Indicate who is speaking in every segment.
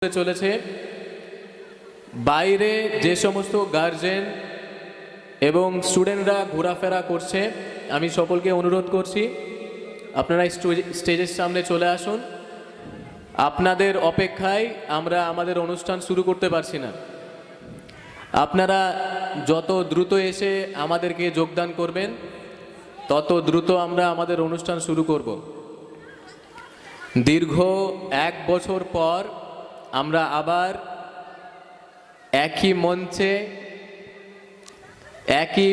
Speaker 1: চলেছে। বাইরে যে সমস্ত গার্জেন এবং স্টুডেন্টরা ঘোরাফেরা করছে, আমি সকলকে অনুরোধ করছি আপনারা স্টেজের সামনে চলে আসুন। আপনাদের অপেক্ষায় আমরা আমাদের অনুষ্ঠান শুরু করতে পারছি না। আপনারা যত দ্রুত এসে আমাদেরকে যোগদান করবেন তত দ্রুত আমরা আমাদের অনুষ্ঠান শুরু করব। দীর্ঘ 1 বছর পর আমরা আবার একই মঞ্চে একই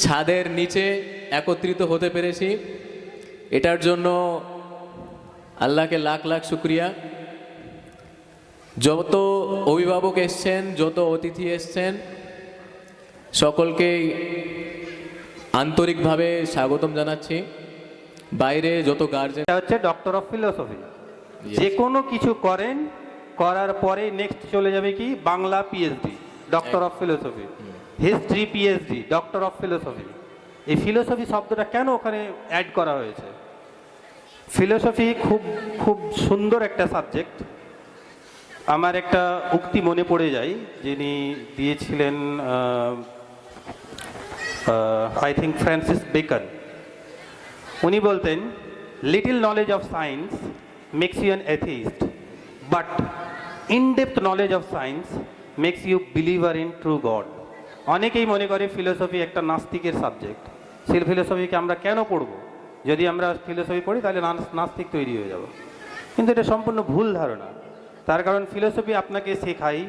Speaker 1: ছাদের নিচে একত্রিত হতে পেরেছি। এটার জন্য আল্লাহকে লাখ লাখ শুকরিয়া। যত অভিভাবক এসছেন, যত অতিথি এসছেন, সকলকেই আন্তরিকভাবে স্বাগতম জানাচ্ছি। বাইরে যত গার্জেন,
Speaker 2: এটা হচ্ছে ডক্টর অফ ফিলোসফি। যে কোনো কিছু করেন, করার পরে নেক্সট চলে যাবে কি Bangla PhD, doctor of philosophy, history PhD, doctor of philosophy. এই ফিলোসফি শব্দটা কেন ওখানে অ্যাড করা হয়েছে? ফিলোসফি খুব খুব সুন্দর একটা সাবজেক্ট। আমার একটা উক্তি মনে পড়ে যায়, যিনি দিয়েছিলেন আই থিঙ্ক ফ্রান্সিস বেকন। উনি বলতেন, little knowledge of science makes you an atheist, but in depth knowledge of science makes you believer in true God. অনেকেই মনে করে ফিলোসফি একটা নাস্তিকের সাবজেক্ট। সেই ফিলোসফিকে আমরা কেন পড়ব? যদি আমরা ফিলোসফি পড়ি তাহলে নাস্তিক তৈরি হয়ে যাব। কিন্তু এটা সম্পূর্ণ ভুল ধারণা। তার কারণ ফিলোসফি আপনাকে শেখায়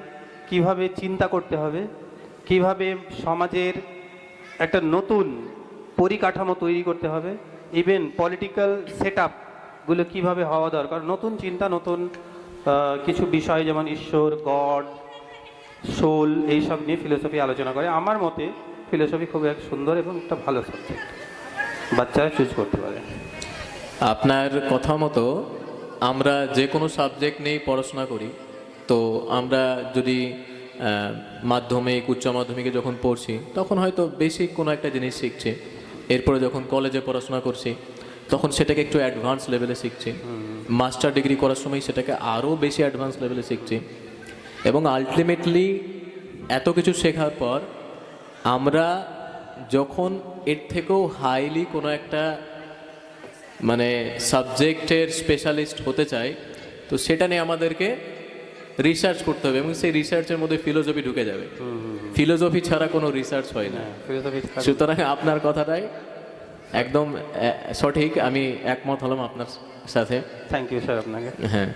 Speaker 2: কিভাবে চিন্তা করতে হবে, কিভাবে সমাজের একটা নতুন পরিকাঠামো তৈরি করতে হবে, ইভেন পলিটিক্যাল সেট আপগুলো কীভাবে হওয়া দরকার, নতুন চিন্তা, নতুন কিছু বিষয় যেমন ঈশ্বর, গড, সোল, এইসব নিয়ে ফিলোসফি আলোচনা করে। আমার মতে ফিলোসফি খুব এক সুন্দর এবং একটা ভালো সাবজেক্ট, বাচ্চারা চুজ করতে পারে।
Speaker 1: আপনার কথা মতো আমরা যে কোনো সাবজেক্ট নিয়েই পড়াশোনা করি, তো আমরা যদি মাধ্যমিক উচ্চ মাধ্যমিকে যখন পড়ছি তখন হয়তো বেসিক কোনো একটা জিনিস শিখছি, এরপরে যখন কলেজে পড়াশোনা করছি তখন সেটাকে একটু অ্যাডভান্স লেভেলে শিখছি, মাস্টার ডিগ্রি করার সময় সেটাকে আরও বেশি অ্যাডভান্স লেভেলে শিখছি, এবং আলটিমেটলি এত কিছু শেখার পর আমরা যখন এর থেকেও হাইলি কোনো একটা মানে সাবজেক্টের স্পেশালিস্ট হতে চাই, তো সেটা নিয়ে আমাদেরকে রিসার্চ করতে হবে, এবং সেই রিসার্চের মধ্যে ফিলোসফি ঢুকে যাবে। ফিলোসফি ছাড়া কোনো রিসার্চ হয় না। সুতরাং আপনার কথাটাই একদম সঠিক, আমি একমত হলাম আপনার সাথে।
Speaker 2: থ্যাংক ইউ স্যার আপনাকে।
Speaker 1: হ্যাঁ,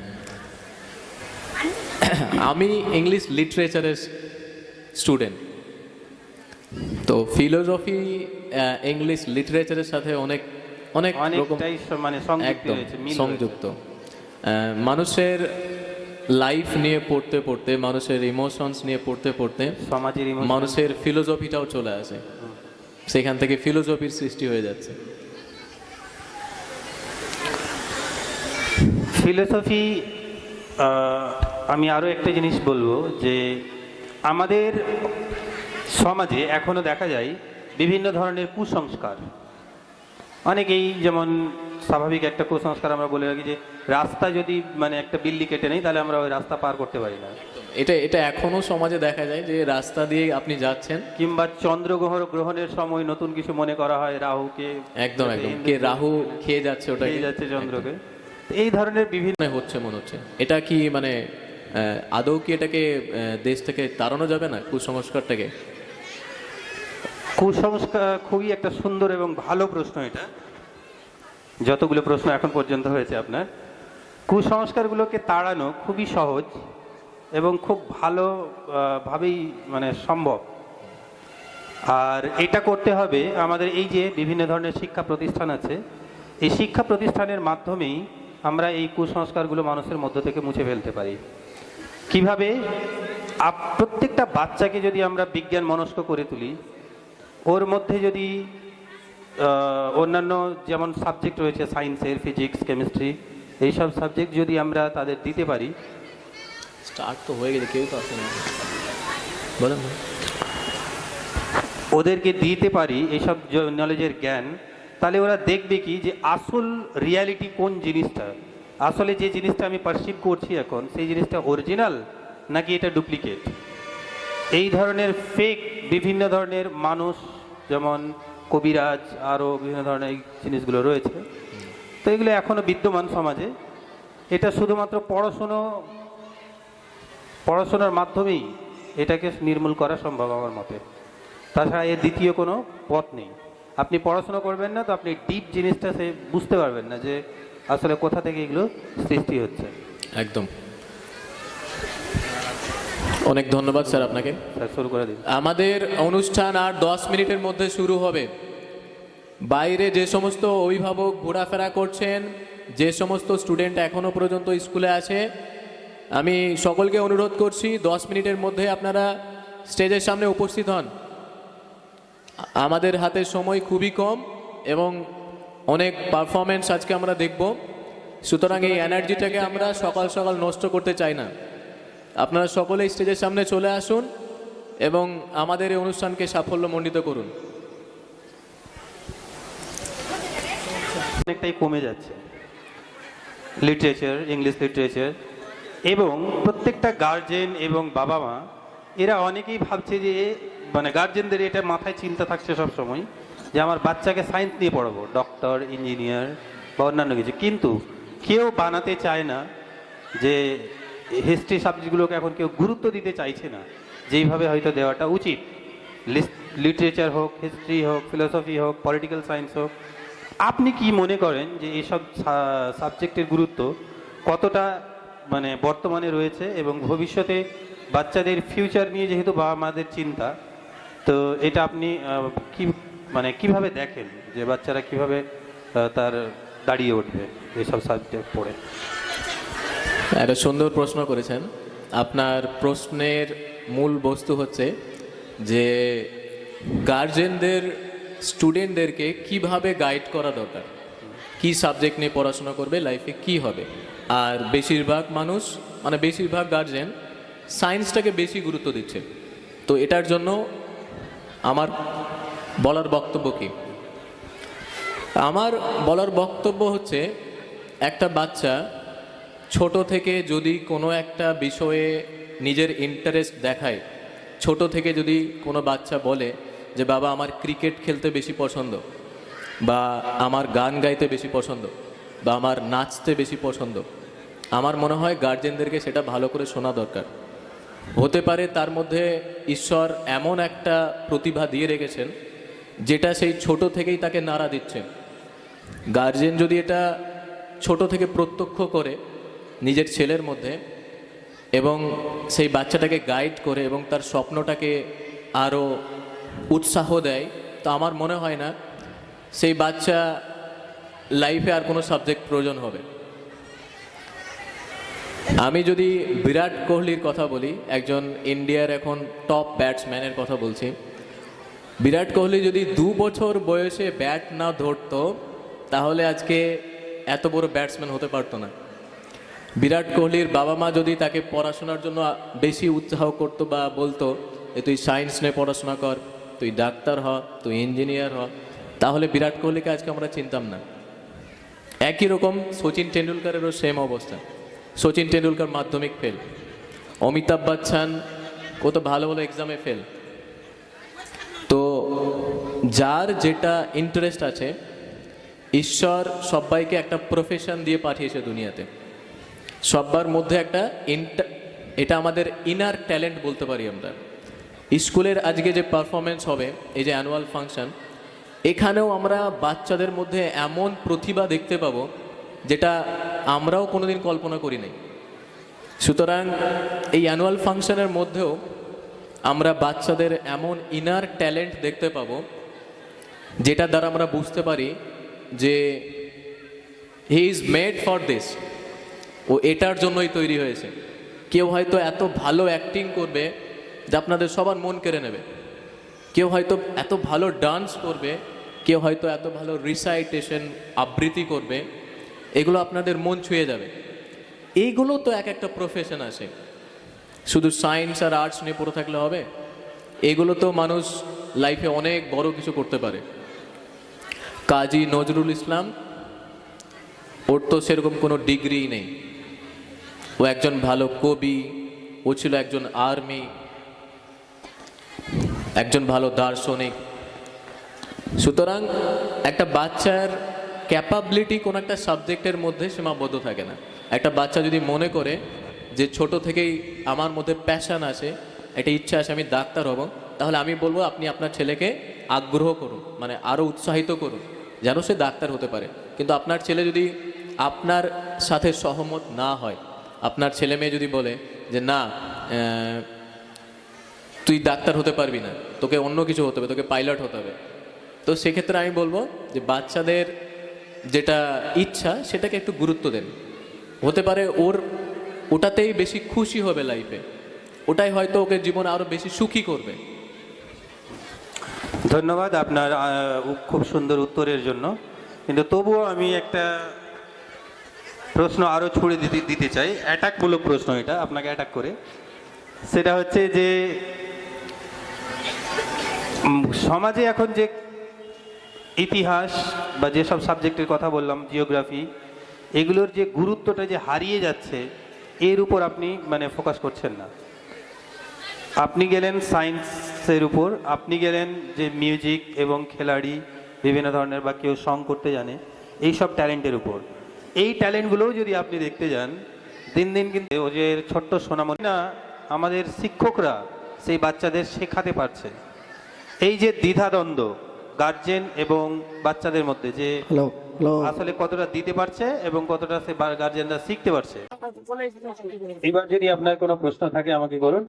Speaker 1: আমি ইংলিশ লিটারেচারের স্টুডেন্ট, তো ফিলোসফি ইংলিশ লিটারেচারের সাথে অনেক অনেক রকম
Speaker 2: মানে
Speaker 1: সংযুক্ত। মানুষের লাইফ নিয়ে পড়তে পড়তে, মানুষের ইমোশনস নিয়ে পড়তে পড়তে
Speaker 2: সমাজের
Speaker 1: মানুষের ফিলোসফিটাও চলে আসে, সেখান থেকে ফিলোসফির সৃষ্টি হয়ে যাচ্ছে।
Speaker 2: ফিলোসফি, আমি আরও একটা জিনিস বলবো যে আমাদের সমাজে এখনো দেখা যায় বিভিন্ন ধরনের কুসংস্কার। অনেকেই, যেমন স্বাভাবিক একটা কুসংস্কার আমরা বলে রাখি যে রাস্তা যদি মানে একটা বিল্লি কেটে নেই তাহলে আমরা ওই রাস্তা পার করতে পারি না।
Speaker 1: এটা এখনো সমাজে দেখা যায় যে রাস্তা দিয়ে আপনি যাচ্ছেন,
Speaker 2: কিংবা গ্রহণের সময় নতুন কিছু মনে করা হয়, রাহুকে
Speaker 1: একদম কে রাহু খেয়ে যাচ্ছে, ওটা
Speaker 2: খেয়ে যাচ্ছে চন্দ্রকে। এই ধরনের বিভিন্ন
Speaker 1: হচ্ছে মনে হচ্ছে। এটা কি মানে আদৌ কি এটাকে দেশ থেকে তাড়ানো যাবে না, কুসংস্কারটাকে?
Speaker 2: কুসংস্কার খুবই একটা সুন্দর এবং ভালো প্রশ্ন। এটা যতগুলো প্রশ্ন এখন পর্যন্ত হয়েছে আপনার, কুসংস্কারগুলোকে তাড়ানো খুবই সহজ এবং খুব ভালোভাবেই মানে সম্ভব। আর এটা করতে হবে আমাদের এই যে বিভিন্ন ধরনের শিক্ষা প্রতিষ্ঠান আছে, এই শিক্ষা প্রতিষ্ঠানের মাধ্যমেই আমরা এই কুসংস্কারগুলো মানুষের মধ্য থেকে মুছে ফেলতে পারি। কিভাবে? প্রত্যেকটা বাচ্চাকে যদি আমরা বিজ্ঞান মনস্ক করে তুলি, ওর মধ্যে যদি অন্যান্য যেমন সাবজেক্ট রয়েছে সায়েন্সের, ফিজিক্স, কেমিস্ট্রি, এইসব সাবজেক্ট যদি আমরা তাদের দিতে পারি,
Speaker 1: স্টার্ট তো হয়ে গেলে কেউ তো আসে না, বলেন
Speaker 2: ওদেরকে দিতে পারি এইসব নলেজের জ্ঞান, তাহলে ওরা দেখবে কি যে আসল রিয়ালিটি কোন জিনিসটা, আসলে যে জিনিসটা আমি পারসিভ করছি এখন সেই জিনিসটা অরিজিনাল নাকি এটা ডুপ্লিকেট। এই ধরনের ফেক বিভিন্ন ধরনের মানুষ, যেমন কবিরাজ, আরও বিভিন্ন ধরনের এই জিনিসগুলো রয়েছে, তো এগুলো এখনও বিদ্যমান সমাজে। এটা শুধুমাত্র পড়াশোনার মাধ্যমেই এটাকে নির্মূল করা সম্ভব আমার মতে। তাছাড়া এর দ্বিতীয় কোনো পথ নেই। আপনি পড়াশোনা করবেন না তো আপনি ডিপ জিনিসটা সে বুঝতে পারবেন না যে আসলে কোথা থেকে এগুলো সৃষ্টি হচ্ছে।
Speaker 1: একদম। অনেক ধন্যবাদ স্যার আপনাকে।
Speaker 2: স্যার শুরু করে দিন।
Speaker 1: আমাদের অনুষ্ঠান আর 10 মিনিটের মধ্যে শুরু হবে। বাইরে যে সমস্ত অভিভাবক ঘোরাফেরা করছেন, যে সমস্ত স্টুডেন্ট এখনও পর্যন্ত স্কুলে আছে, আমি সকলকে অনুরোধ করছি 10 মিনিটের মধ্যে আপনারা স্টেজের সামনে উপস্থিত হন। আমাদের হাতে সময় খুবই কম এবং অনেক পারফরমেন্স আজকে আমরা দেখব, সুতরাং এই এনার্জিটাকে আমরা সকাল সকাল নষ্ট করতে চাই না। আপনারা সকলেই স্টেজের সামনে চলে আসুন এবং আমাদের এই অনুষ্ঠানকে সাফল্যমণ্ডিত করুন।
Speaker 2: অনেকটাই কমে যাচ্ছে লিটারেচার, ইংলিশ লিটারেচার, এবং প্রত্যেকটা গার্জেন এবং বাবা মা এরা অনেকেই ভাবছে যে মানে গার্জেনদের এটা মাথায় চিন্তা থাকছে সব সময় যে আমার বাচ্চাকে সায়েন্স নিয়ে পড়াবো, ডক্টর, ইঞ্জিনিয়ার বা অন্যান্য কিছু, কিন্তু কেউ বানাতে চায় না যে হিস্ট্রি সাবজেক্টগুলোকে এখন কেউ গুরুত্ব দিতে চাইছে না যেইভাবে হয়তো দেওয়াটা উচিত। লিটারেচার হোক, হিস্ট্রি হোক, ফিলোসফি হোক, পলিটিক্যাল সায়েন্স হোক, আপনি কি মনে করেন যে এইসব সাবজেক্টের গুরুত্ব কতটা মানে বর্তমানে রয়েছে, এবং ভবিষ্যতে বাচ্চাদের ফিউচার নিয়ে যেহেতু বাবা মাদের চিন্তা, তো এটা আপনি কি মানে কিভাবে দেখেন যে বাচ্চারা কিভাবে তার দাঁড়িয়ে উঠবে এইসব সাবজেক্ট পড়ে?
Speaker 1: একটা সুন্দর প্রশ্ন করেছেন। আপনার প্রশ্নের মূল বস্তু হচ্ছে যে গার্জেনদের স্টুডেন্টদেরকে কিভাবে গাইড করা দরকার, কি সাবজেক্ট নিয়ে পড়াশোনা করবে, লাইফে কি হবে। আর বেশিরভাগ মানুষ মানে বেশিরভাগ গার্জেন সায়েন্সটাকে বেশি গুরুত্ব দিচ্ছে। তো এটার জন্য আমার বলার বক্তব্য কি? আমার বলার বক্তব্য হচ্ছে একটা বাচ্চা ছোট থেকে যদি কোনো একটা বিষয়ে নিজের ইন্টারেস্ট দেখায়, ছোট থেকে যদি কোনো বাচ্চা বলে যে বাবা আমার ক্রিকেট খেলতে বেশি পছন্দ, বা আমার গান গাইতে বেশি পছন্দ, বা আমার নাচতে বেশি পছন্দ, আমার মনে হয় গার্জেনদেরকে সেটা ভালো করে শোনা দরকার। হতে পারে তার মধ্যে ঈশ্বর এমন একটা প্রতিভা দিয়ে রেখেছেন যেটা সেই ছোট থেকেই তাকে নাড়া দিচ্ছে। গার্জেন যদি এটা ছোট থেকে প্রত্যক্ষ করে নিজের ছেলের মধ্যে এবং সেই বাচ্চাটাকে গাইড করে এবং তার স্বপ্নটাকে আরও উৎসাহ দেয়, তো আমার মনে হয় না সেই বাচ্চা লাইফে আর কোনো সাবজেক্ট প্রয়োজন হবে। আমি যদি বিরাট কোহলির কথা বলি, একজন ইন্ডিয়ার এখন টপ ব্যাটসম্যানের কথা বলছি। বিরাট কোহলি যদি 2 বছর বয়সে ব্যাট না ধরতো তাহলে আজকে এত বড় ব্যাটসম্যান হতে পারতো না। বিরাট কোহলির বাবা মা যদি তাকে পড়াশোনার জন্য বেশি উৎসাহ করতো বা বলতো যে তুই সায়েন্স নিয়ে পড়াশোনা কর, তুই ডাক্তার হ, তুই ইঞ্জিনিয়ার হ, তাহলে বিরাট কোহলিকে আজকে আমরা চিনতাম না। একই রকম সচিন টেন্ডুলকারেরও সেম অবস্থা। সচিন টেন্ডুলকার মাধ্যমিক ফেল, অমিতাভ বচ্চন কত ভালো ভালো এক্সামে ফেল। তো যার যেটা ইন্টারেস্ট আছে, ঈশ্বর সবাইকে একটা প্রফেশন দিয়ে পাঠিয়েছে দুনিয়াতে। সবার মধ্যে একটা এটা আমাদের ইনার ট্যালেন্ট বলতে পারি আমরা। স্কুলের আজকে যে পারফরমেন্স হবে, এই যে অ্যানুয়াল ফাংশন, এখানেও আমরা বাচ্চাদের মধ্যে এমন প্রতিভা দেখতে পাবো যেটা আমরাও কোনোদিন কল্পনা করি নাই। সুতরাং এই অ্যানুয়াল ফাংশনের মধ্যেও আমরা বাচ্চাদের এমন ইনার ট্যালেন্ট দেখতে পাবো যেটা দ্বারা আমরা বুঝতে পারি যে he is made for this, ও এটার জন্যই তৈরি হয়েছে। কেউ হয়তো এত ভালো অ্যাক্টিং করবে যে আপনাদের সবার মন কেড়ে নেবে, কেউ হয়তো এত ভালো ডান্স করবে, কেউ হয়তো এত ভালো রিসাইটেশন আবৃত্তি করবে, এগুলো আপনাদের মন ছুঁয়ে যাবে। এইগুলো তো এক একটা প্রফেশন আছে। শুধু সায়েন্স আর আর্টস নিয়ে পড়ে থাকলে হবে? এগুলো তো মানুষ লাইফে অনেক বড় কিছু করতে পারে। কাজী নজরুল ইসলাম ওর তো সেরকম কোনো ডিগ্রি নেই, ও একজন ভালো কবি, ও ছিল একজন আর্মি, একজন ভালো দার্শনিক। সুতরাং একটা বাচ্চার ক্যাপাবিলিটি কোনো একটা সাবজেক্টের মধ্যে সীমাবদ্ধ থাকে না। একটা বাচ্চা যদি মনে করে যে ছোট থেকেই আমার মধ্যে প্যাশন আছে, একটা ইচ্ছা আছে আমি ডাক্তার হব, তাহলে আমি বলবো আপনি আপনার ছেলেকে আগ্রহ করুন, মানে আরও উৎসাহিত করুন যেন সে ডাক্তার হতে পারে। কিন্তু আপনার ছেলে যদি আপনার সাথে সহমত না হয়, আপনার ছেলে মেয়ে যদি বলে যে না তুই ডাক্তার হতে পারবি না, তোকে অন্য কিছু হতে হবে, তোকে পাইলট হতে হবে, তো সেক্ষেত্রে আমি বলবো যে বাচ্চাদের যেটা ইচ্ছা সেটাকে একটু গুরুত্ব দেন। হতে পারে ওটাতেই বেশি খুশি হবে লাইফে, ওটাই হয়তো ওকে জীবনে আরও বেশি সুখী করবে।
Speaker 2: ধন্যবাদ আপনার খুব সুন্দর উত্তরের জন্য। কিন্তু তবুও আমি একটা প্রশ্ন আরও ছুড়ে দিতে চাই, অ্যাটাকমূলক প্রশ্ন, এটা আপনাকে অ্যাটাক করে। সেটা হচ্ছে যে সমাজে এখন যে ইতিহাস বা যেসব সাবজেক্টের কথা বললাম, জিওগ্রাফি, এগুলোর যে গুরুত্বটা যে হারিয়ে যাচ্ছে, এর উপর আপনি মানে ফোকাস করছেন না। আপনি গেলেন সায়েন্সের উপর, আপনি গেলেন যে মিউজিক এবং খেলাড়ি বিভিন্ন ধরনের, বা কেউ সং করতে জানে, এই সব ট্যালেন্টের উপর। এই ট্যালেন্টগুলোও যদি আপনি দেখতে যান, দিন দিন কিন্তু ও যে ছোট্ট সোনামণি না, আমাদের শিক্ষকরা সেই বাচ্চাদের শেখাতে পারছে। এই যে দ্বিধাদ্বন্দ্ব গার্জেন এবং বাচ্চাদের মধ্যে, যে আসলে কতটা দিতে পারছে এবং কতটা সে গার্জেনরা শিখতে পারছে। এবার যদি আপনার কোনো প্রশ্ন থাকে আমাকে করুন।